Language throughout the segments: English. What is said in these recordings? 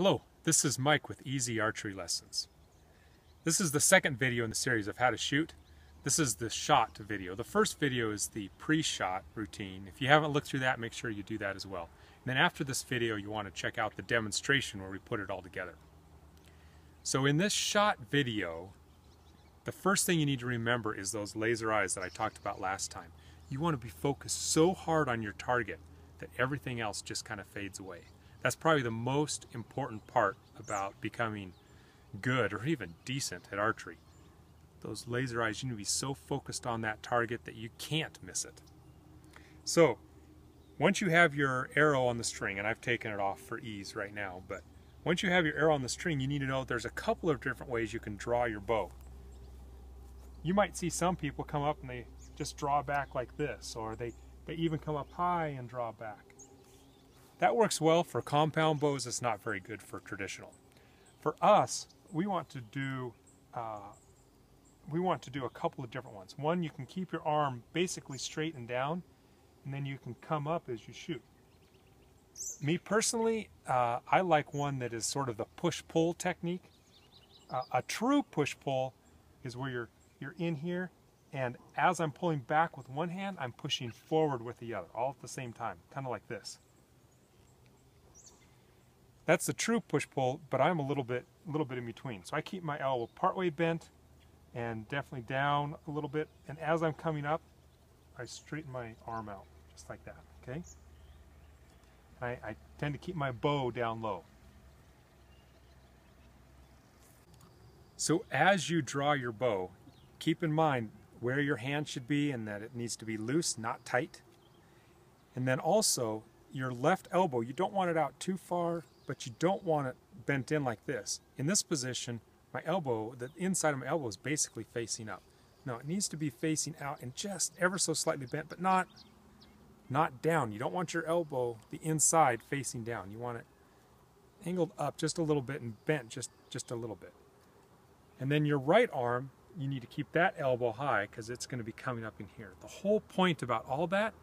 Hello, this is Mike with Easy Archery Lessons. This is the second video in the series of how to shoot. This is the shot video. The first video is the pre-shot routine. If you haven't looked through that, make sure you do that as well. And then after this video, you want to check out the demonstration where we put it all together. So in this shot video, the first thing you need to remember is those laser eyes that I talked about last time. You want to be focused so hard on your target that everything else just kind of fades away. That's probably the most important part about becoming good or even decent at archery. Those laser eyes, you need to be so focused on that target that you can't miss it. So once you have your arrow on the string, and I've taken it off for ease right now, but once you have your arrow on the string, you need to know there's a couple of different ways you can draw your bow. You might see some people come up and they just draw back like this, or they even come up high and draw back. That works well for compound bows. It's not very good for traditional. For us, we want to do a couple of different ones. One, you can keep your arm basically straight and down, and then you can come up as you shoot. Me personally, I like one that is sort of the push-pull technique. A true push-pull is where you're in here, and as I'm pulling back with one hand, I'm pushing forward with the other, all at the same time, kind of like this. That's the true push-pull, but I'm a little bit in between. So I keep my elbow partway bent and definitely down a little bit, and as I'm coming up, I straighten my arm out, just like that, okay? I tend to keep my bow down low. So as you draw your bow, keep in mind where your hand should be and that it needs to be loose, not tight. And then also, your left elbow, you don't want it out too far, but you don't want it bent in like this. In this position, my elbow, the inside of my elbow is basically facing up. No, it needs to be facing out and just ever so slightly bent, but not down. You don't want your elbow, the inside, facing down. You want it angled up just a little bit and bent just a little bit. And then your right arm, you need to keep that elbow high because it's going to be coming up in here. The whole point about all that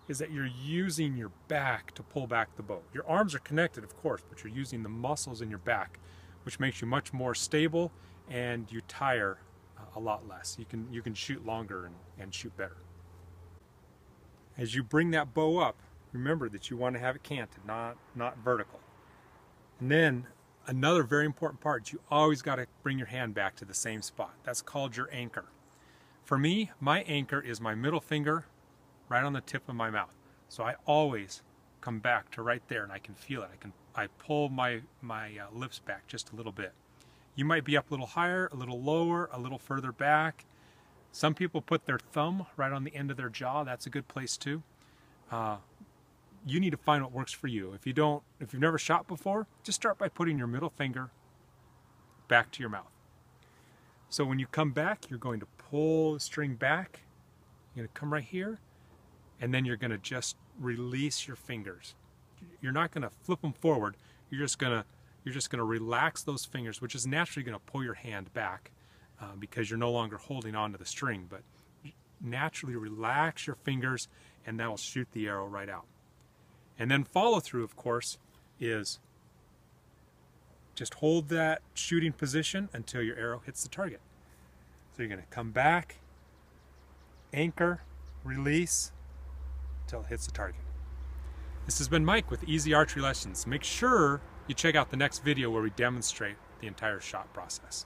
is that you're using your back to pull back the bow. Your arms are connected, of course, but you're using the muscles in your back, which makes you much more stable, and you tire a lot less. You can shoot longer and shoot better. As you bring that bow up, remember that you want to have it canted, not vertical. And then another very important part, you always got to bring your hand back to the same spot. That's called your anchor. For me, my anchor is my middle finger right on the tip of my mouth. So I always come back to right there, and I can feel it. I pull my lips back just a little bit. You might be up a little higher, a little lower, a little further back. Some people put their thumb right on the end of their jaw. That's a good place too. You need to find what works for you. If you've never shot before, just start by putting your middle finger back to your mouth. So when you come back, you're going to pull the string back. You're going to come right here, and then you're going to just release your fingers. You're not going to flip them forward. You're just going to relax those fingers, which is naturally going to pull your hand back because you're no longer holding on to the string. But naturally relax your fingers, and that will shoot the arrow right out. And then follow through, of course, is just hold that shooting position until your arrow hits the target. So you're going to come back, anchor, release, until it hits the target. This has been Mike with Easy Archery Lessons. Make sure you check out the next video where we demonstrate the entire shot process.